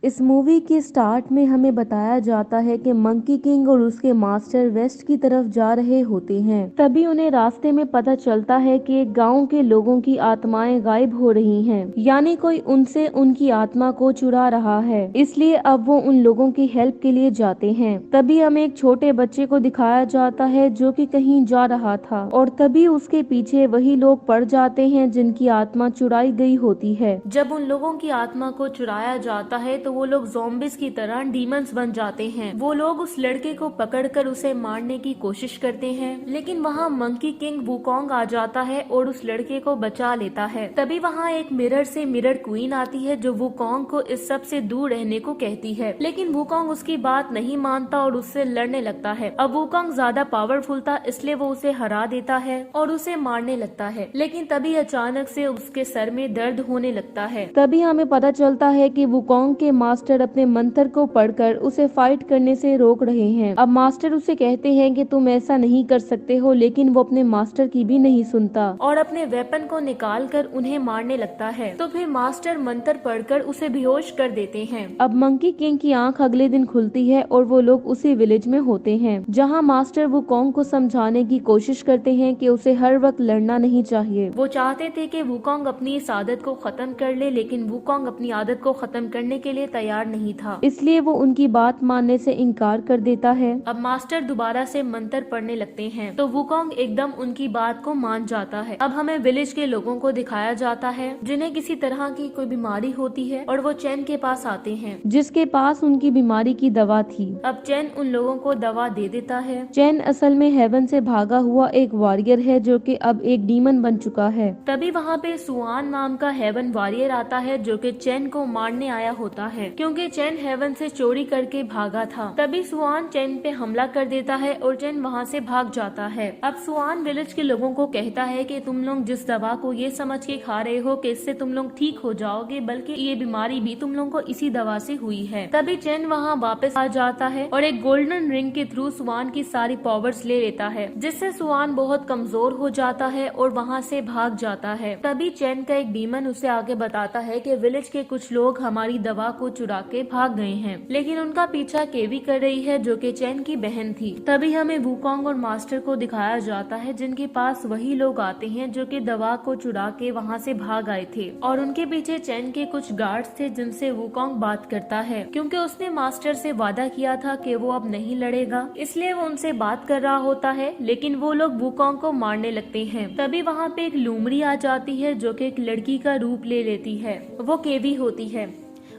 इस मूवी के स्टार्ट में हमें बताया जाता है कि मंकी किंग और उसके मास्टर वेस्ट की तरफ जा रहे होते हैं। तभी उन्हें रास्ते में पता चलता है कि एक गांव के लोगों की आत्माएं गायब हो रही हैं, यानी कोई उनसे उनकी आत्मा को चुरा रहा है। इसलिए अब वो उन लोगों की हेल्प के लिए जाते हैं। तभी हमें एक छोटे बच्चे को दिखाया जाता है जो कि कहीं जा रहा था, और तभी उसके पीछे वही लोग पड़ जाते हैं जिनकी आत्मा चुराई गई होती है। जब उन लोगों की आत्मा को चुराया जाता है तो वो लोग ज़ॉम्बीज की तरह डीमंस बन जाते हैं। वो लोग उस लड़के को पकड़कर उसे मारने की कोशिश करते हैं, लेकिन वहाँ मंकी किंग वुकोंग आ जाता है और उस लड़के को बचा लेता है। तभी वहाँ एक मिरर से मिरर क्वीन आती है जो वुकोंग को इस सब से दूर रहने को कहती है, लेकिन वुकोंग उसकी बात नहीं मानता और उससे लड़ने लगता है। अब वुकोंग ज्यादा पावरफुल था, इसलिए वो उसे हरा देता है और उसे मारने लगता है, लेकिन तभी अचानक से उसके सर में दर्द होने लगता है। तभी हमें पता चलता है कि वुकोंग के मास्टर अपने मंत्र को पढ़कर उसे फाइट करने से रोक रहे हैं। अब मास्टर उसे कहते हैं कि तुम ऐसा नहीं कर सकते हो, लेकिन वो अपने मास्टर की भी नहीं सुनता और अपने वेपन को निकालकर उन्हें मारने लगता है। तो फिर मास्टर मंत्र पढ़कर उसे बेहोश कर देते हैं। अब मंकी किंग की आंख अगले दिन खुलती है और वो लोग उसी विलेज में होते हैं जहाँ मास्टर वुकोंग को समझाने की कोशिश करते हैं कि उसे हर वक्त लड़ना नहीं चाहिए। वो चाहते थे कि वुकोंग अपनी इस आदत को खत्म कर ले, लेकिन वुकोंग अपनी आदत को खत्म करने के लिए तैयार नहीं था, इसलिए वो उनकी बात मानने से इनकार कर देता है। अब मास्टर दोबारा से मंत्र पढ़ने लगते हैं तो वुकोंग एकदम उनकी बात को मान जाता है। अब हमें विलेज के लोगों को दिखाया जाता है जिन्हें किसी तरह की कोई बीमारी होती है और वो चैन के पास आते हैं जिसके पास उनकी बीमारी की दवा थी। अब चैन उन लोगों को दवा दे देता है। चैन असल में हेवन से भागा हुआ एक वॉरियर है जो कि अब एक डीमन बन चुका है। तभी वहाँ पे सुआन नाम का हेवन वॉरियर आता है जो कि चैन को मारने आया होता है, क्योंकि चैन हेवन से चोरी करके भागा था। तभी सुआन चैन पे हमला कर देता है और चैन वहाँ से भाग जाता है। अब सुआन विलेज के लोगों को कहता है कि तुम लोग जिस दवा को ये समझ के खा रहे हो कि इससे तुम लोग ठीक हो जाओगे, बल्कि ये बीमारी भी तुम लोगों को इसी दवा से हुई है। तभी चैन वहाँ वापस आ जाता है और एक गोल्डन रिंग के थ्रू सुआन की सारी पावर्स ले लेता है, जिससे सुआन बहुत कमजोर हो जाता है और वहाँ से भाग जाता है। तभी चैन का एक डीमन उसे आगे बताता है कि विलेज के कुछ लोग हमारी दवा को चुरा के भाग गए हैं, लेकिन उनका पीछा केवी कर रही है जो कि चैन की बहन थी। तभी हमें वुकोंग और मास्टर को दिखाया जाता है जिनके पास वही लोग आते हैं जो कि दवा को चुरा के वहाँ से भाग आए थे, और उनके पीछे चैन के कुछ गार्ड्स थे जिनसे वुकोंग बात करता है, क्योंकि उसने मास्टर से वादा किया था कि वो अब नहीं लड़ेगा, इसलिए वो उनसे बात कर रहा होता है, लेकिन वो लोग वुकोंग को मारने लगते हैं। तभी वहाँ पे एक लूमड़ी आ जाती है जो कि एक लड़की का रूप ले लेती है। वो केवी होती है।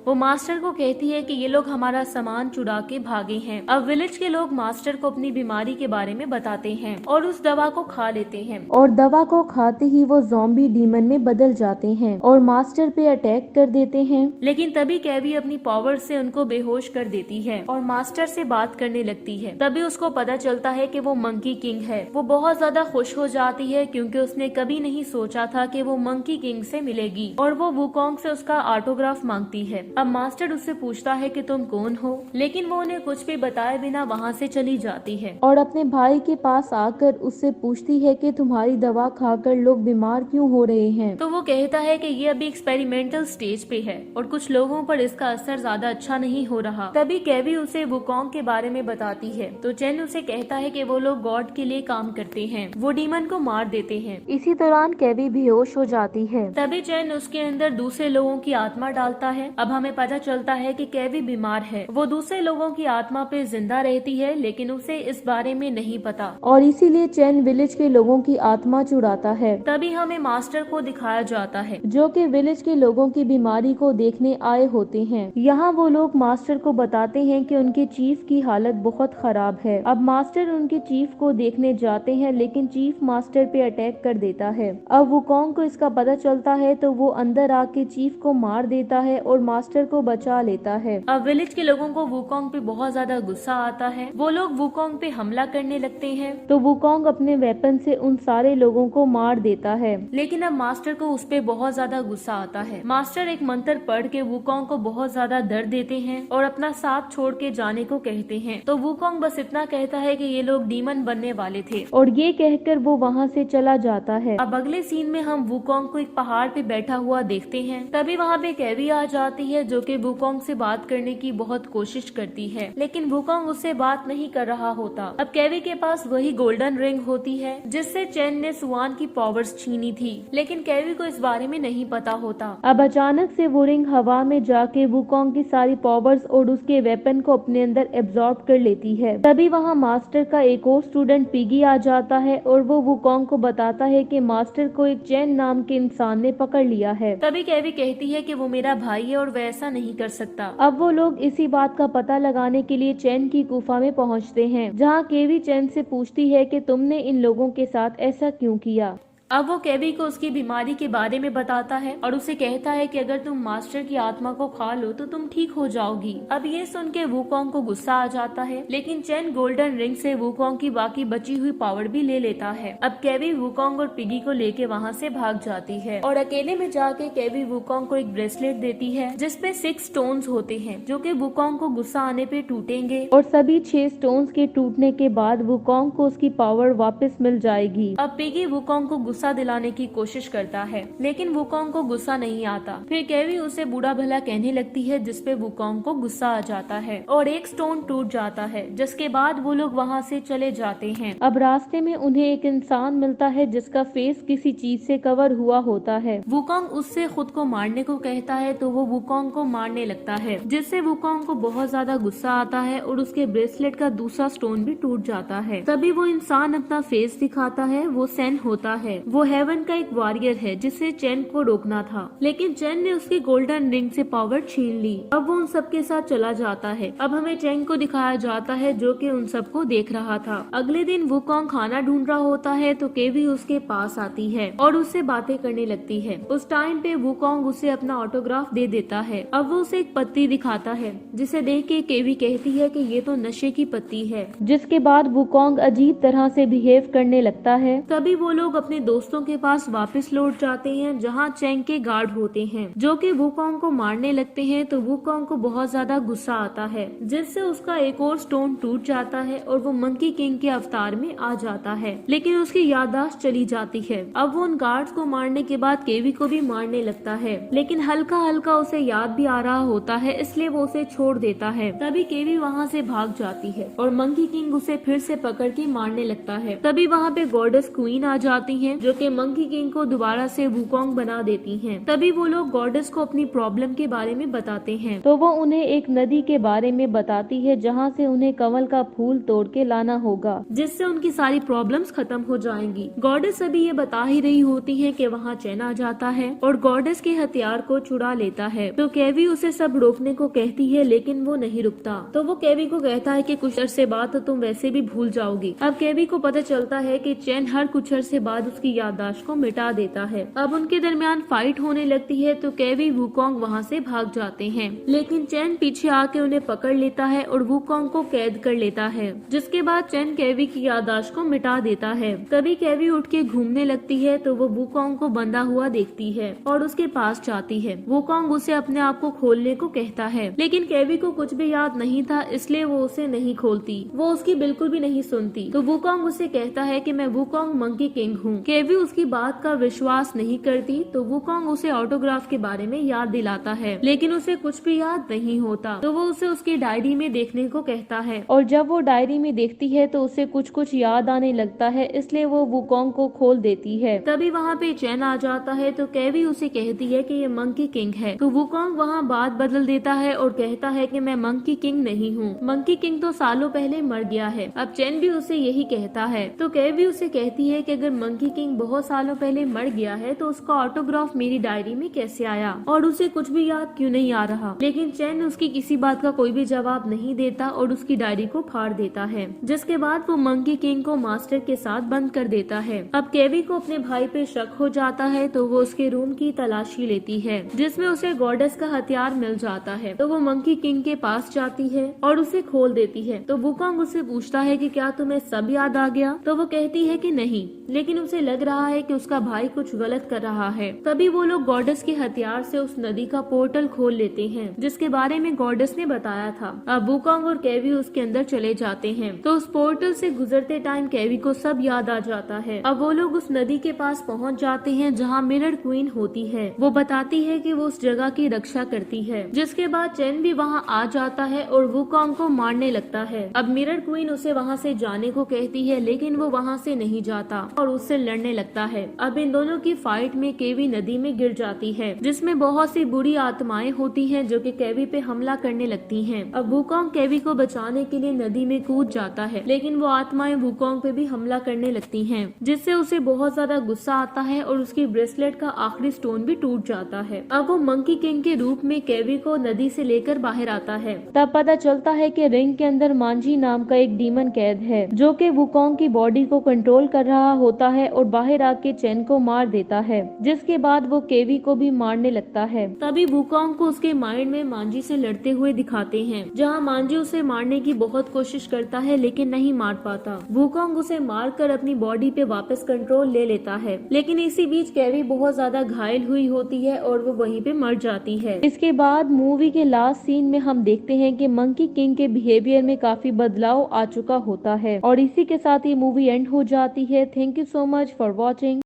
वो मास्टर को कहती है कि ये लोग हमारा सामान चुरा के भागे हैं। अब विलेज के लोग मास्टर को अपनी बीमारी के बारे में बताते हैं और उस दवा को खा लेते हैं, और दवा को खाते ही वो ज़ॉम्बी डीमन में बदल जाते हैं और मास्टर पे अटैक कर देते हैं। लेकिन तभी केवी अपनी पावर से उनको बेहोश कर देती है और मास्टर से बात करने लगती है। तभी उसको पता चलता है कि वो मंकी किंग है। वो बहुत ज्यादा खुश हो जाती है क्योंकि उसने कभी नहीं सोचा था कि वो मंकी किंग से मिलेगी, और वो वुकोंग से उसका ऑटोग्राफ मांगती है। अब मास्टर उससे पूछता है कि तुम कौन हो, लेकिन वो उन्हें कुछ भी बताए बिना वहाँ से चली जाती है और अपने भाई के पास आकर उससे पूछती है कि तुम्हारी दवा खाकर लोग बीमार क्यों हो रहे हैं। तो वो कहता है कि ये अभी एक्सपेरिमेंटल स्टेज पे है और कुछ लोगों पर इसका असर ज्यादा अच्छा नहीं हो रहा। तभी केवी उसे वुकोंग के बारे में बताती है तो चैन उसे कहता है कि वो लोग गॉड के लिए काम करते हैं, वो डीमन को मार देते हैं। इसी दौरान केवी बेहोश हो जाती है। तभी चैन उसके अंदर दूसरे लोगों की आत्मा डालता है। अब हमें पता चलता है कि केवी बीमार है। वो दूसरे लोगों की आत्मा पे जिंदा रहती है, लेकिन उसे इस बारे में नहीं पता, और इसीलिए चैन विलेज के लोगों की आत्मा चुराता है। तभी हमें मास्टर को दिखाया जाता है जो कि विलेज के लोगों की बीमारी को देखने आए होते हैं। यहाँ वो लोग मास्टर को बताते हैं कि उनके चीफ की हालत बहुत खराब है। अब मास्टर उनके चीफ को देखने जाते हैं, लेकिन चीफ मास्टर पे अटैक कर देता है। अब वुकोंग को इसका पता चलता है तो वो अंदर आके चीफ को मार देता है और मास्टर को बचा लेता है। अब विलेज के लोगों को वुकोंग पे बहुत ज्यादा गुस्सा आता है। वो लोग वुकोंग पे हमला करने लगते हैं तो वुकोंग अपने वेपन से उन सारे लोगों को मार देता है, लेकिन अब मास्टर को उस पे बहुत ज्यादा गुस्सा आता है। मास्टर एक मंत्र पढ़ के वुकोंग को बहुत ज्यादा दर्द देते हैं और अपना साथ छोड़ के जाने को कहते हैं। तो वुकोंग बस इतना कहता है कि ये लोग डीमन बनने वाले थे, और ये कहकर वो वहाँ से चला जाता है। अब अगले सीन में हम वुकोंग को एक पहाड़ पे बैठा हुआ देखते हैं। तभी वहाँ पे केवी आ जाती है है जो कि वुकोंग से बात करने की बहुत कोशिश करती है, लेकिन वुकोंग उससे बात नहीं कर रहा होता। अब केवी के पास वही गोल्डन रिंग होती है जिससे चेन ने सुआन की पावर्स छीनी थी, लेकिन केवी को इस बारे में नहीं पता होता। अब अचानक से वो रिंग हवा में जाके वुकोंग की सारी पावर्स और उसके वेपन को अपने अंदर एब्जॉर्ब कर लेती है। तभी वहाँ मास्टर का एक और स्टूडेंट पिगी आ जाता है और वो वुकोंग को बताता है कि मास्टर को एक चेन नाम के इंसान ने पकड़ लिया है। तभी केवी कहती है कि वो मेरा भाई है और वह ऐसा नहीं कर सकता। अब वो लोग इसी बात का पता लगाने के लिए चैन की गुफा में पहुंचते हैं, जहां केवी चैन से पूछती है कि तुमने इन लोगों के साथ ऐसा क्यों किया। अब वो केवी को उसकी बीमारी के बारे में बताता है और उसे कहता है कि अगर तुम मास्टर की आत्मा को खा लो तो तुम ठीक हो जाओगी। अब ये सुन के वुकोंग को गुस्सा आ जाता है, लेकिन चेन गोल्डन रिंग से वुकोंग की बाकी बची हुई पावर भी ले लेता है। अब केवी वुकोंग और पिगी को लेके वहाँ से भाग जाती है और अकेले में जाके केवी वुकोंग को एक ब्रेसलेट देती है जिसपे 6 स्टोन्स होते हैं जो कि वुकोंग को गुस्सा आने पे टूटेंगे और सभी 6 स्टोन्स के टूटने के बाद वुकोंग को उसकी पावर वापस मिल जाएगी। अब पिगी वुकोंग को गुस्सा दिलाने की कोशिश करता है, लेकिन वुकोंग को गुस्सा नहीं आता। फिर केवी उसे बुरा भला कहने लगती है जिसपे वुकोंग को गुस्सा आ जाता है और एक स्टोन टूट जाता है, जिसके बाद वो लोग वहाँ से चले जाते हैं। अब रास्ते में उन्हें एक इंसान मिलता है जिसका फेस किसी चीज से कवर हुआ होता है। वुकोंग उससे खुद को मारने को कहता है तो वो वुकोंग को मारने लगता है, जिससे वुकोंग को बहुत ज्यादा गुस्सा आता है और उसके ब्रेसलेट का दूसरा स्टोन भी टूट जाता है। तभी वो इंसान अपना फेस दिखाता है, वो सेन होता है। वो हेवन का एक वॉरियर है जिसे चेन को रोकना था, लेकिन चेन ने उसकी गोल्डन रिंग से पावर छीन ली। अब वो उन सबके साथ चला जाता है। अब हमें चेन को दिखाया जाता है जो कि उन सबको देख रहा था। अगले दिन वुकोंग खाना ढूंढ रहा होता है तो केवी उसके पास आती है और उससे बातें करने लगती है। उस टाइम पे वुकोंग उसे अपना ऑटोग्राफ दे देता है। अब वो उसे एक पत्ती दिखाता है जिसे देख के केवी कहती है कि ये तो नशे की पत्ती है, जिसके बाद वुकोंग अजीब तरह से बिहेव करने लगता है। तभी वो लोग अपने दोस्तों के पास वापस लौट जाते हैं जहां चेंग के गार्ड होते हैं जो कि वुकोंग को मारने लगते हैं। तो वुकोंग को बहुत ज्यादा गुस्सा आता है जिससे उसका एक और स्टोन टूट जाता है और वो मंकी किंग के अवतार में आ जाता है, लेकिन उसकी याददाश्त चली जाती है। अब वो उन गार्ड्स को मारने के बाद केवी को भी मारने लगता है, लेकिन हल्का हल्का उसे याद भी आ रहा होता है, इसलिए वो उसे छोड़ देता है। तभी केवी वहाँ से भाग जाती है और मंकी किंग उसे फिर से पकड़ के मारने लगता है। तभी वहाँ पे गॉडेस क्वीन आ जाती है जो कि मंकी किंग को दोबारा से वुकोंग बना देती हैं। तभी वो लोग गॉडेस को अपनी प्रॉब्लम के बारे में बताते हैं तो वो उन्हें एक नदी के बारे में बताती है जहाँ से उन्हें कमल का फूल तोड़ के लाना होगा, जिससे उनकी सारी प्रॉब्लम्स खत्म हो जाएंगी। गॉडेस अभी ये बता ही रही होती है कि वहाँ चैन आ जाता है और गॉडेस के हथियार को चुरा लेता है। तो केवी उसे सब रोकने को कहती है, लेकिन वो नहीं रुकता। तो वो केवी को कहता है कि कुछ अरसे बाद तो तुम वैसे भी भूल जाओगी। अब केवी को पता चलता है कि चैन हर कुछ अरसे बाद उसकी याददाश्त को मिटा देता है। अब उनके दरमियान फाइट होने लगती है तो केवी वुकोंग वहाँ से भाग जाते हैं, लेकिन चैन पीछे आके उन्हें पकड़ लेता है और वुकोंग को कैद कर लेता है, जिसके बाद चैन केवी की याददाश्त को मिटा देता है। तभी केवी उठ के घूमने लगती है तो वो वुकोंग को बंधा हुआ देखती है और उसके पास जाती है। वुकोंग उसे अपने आप को खोलने को कहता है, लेकिन केवी को कुछ भी याद नहीं था, इसलिए वो उसे नहीं खोलती। वो उसकी बिल्कुल भी नहीं सुनती। तो वुकोंग उसे कहता है कि मैं वुकोंग मंकी किंग हूँ। केवी उसकी बात का विश्वास नहीं करती तो वुकोंग उसे ऑटोग्राफ के बारे में याद दिलाता है, लेकिन उसे कुछ भी याद नहीं होता। तो वो उसे उसकी डायरी में देखने को कहता है और जब वो डायरी में देखती है तो उसे कुछ कुछ याद आने लगता है, इसलिए वो वुकोंग को खोल देती है। तभी वहाँ पे चैन आ जाता है तो केवी उसे कहती है कि ये मंकी किंग है। तो वुकोंग वहाँ बात बदल देता है और कहता है कि मैं मंकी किंग नहीं हूँ, मंकी किंग तो सालों पहले मर गया है। अब चैन भी उसे यही कहता है। तो केवी उसे कहती है कि अगर मंकी किंग बहुत सालों पहले मर गया है तो उसका ऑटोग्राफ मेरी डायरी में कैसे आया और उसे कुछ भी याद क्यों नहीं आ रहा। लेकिन चैन उसकी किसी बात का कोई भी जवाब नहीं देता और उसकी डायरी को फाड़ देता है, जिसके बाद वो मंकी किंग को मास्टर के साथ बंद कर देता है। अब केवी को अपने भाई पे शक हो जाता है तो वो उसके रूम की तलाशी लेती है, जिसमें उसे गॉडेस का हथियार मिल जाता है। तो वो मंकी किंग के पास जाती है और उसे खोल देती है। तो वुकोंग उससे पूछता है कि क्या तुम्हें सब याद आ गया। तो वो कहती है कि नहीं, लेकिन उसे लग लग रहा है कि उसका भाई कुछ गलत कर रहा है। तभी वो लोग गॉडेस के हथियार से उस नदी का पोर्टल खोल लेते हैं, जिसके बारे में गॉडेस ने बताया था। अब वुकोंग और केवी उसके अंदर चले जाते हैं, तो उस पोर्टल से गुजरते टाइम केवी को सब याद आ जाता है। अब वो लोग उस नदी के पास पहुंच जाते हैं जहां मिरर क्वीन होती है। वो बताती है कि वो उस जगह की रक्षा करती है, जिसके बाद चेन भी वहां आ जाता है और वुकोंग को मारने लगता है। अब मिरर क्वीन उसे वहां से जाने को कहती है, लेकिन वो वहां से नहीं जाता और उससे लड़ने लगता है। अब इन दोनों की फाइट में केवी नदी में गिर जाती है, जिसमें बहुत सी बुरी आत्माएं होती हैं जो कि केवी पे हमला करने लगती हैं। अब वुकोंग केवी को बचाने के लिए नदी में कूद जाता है, लेकिन वो आत्माएं वुकोंग पे भी हमला करने लगती हैं, जिससे उसे बहुत ज्यादा गुस्सा आता है और उसकी ब्रेसलेट का आखिरी स्टोन भी टूट जाता है। अब वो मंकी किंग के रूप में केवी को नदी से लेकर बाहर आता है। तब पता चलता है कि रिंग के अंदर मांझी नाम का एक डीमन कैद है, जो कि वुकोंग की बॉडी को कंट्रोल कर रहा होता है और बाहर आके चेन को मार देता है, जिसके बाद वो केवी को भी मारने लगता है। तभी वुकोंग को उसके माइंड में मांझी से लड़ते हुए दिखाते हैं, जहां मांझी उसे मारने की बहुत कोशिश करता है लेकिन नहीं मार पाता। वुकोंग उसे मारकर अपनी बॉडी पे वापस कंट्रोल ले लेता है, लेकिन इसी बीच केवी बहुत ज्यादा घायल हुई होती है और वो वहीं पे मर जाती है। इसके बाद मूवी के लास्ट सीन में हम देखते हैं कि मंकी किंग के बिहेवियर में काफी बदलाव आ चुका होता है और इसी के साथ ये मूवी एंड हो जाती है। Thank you so much for watching.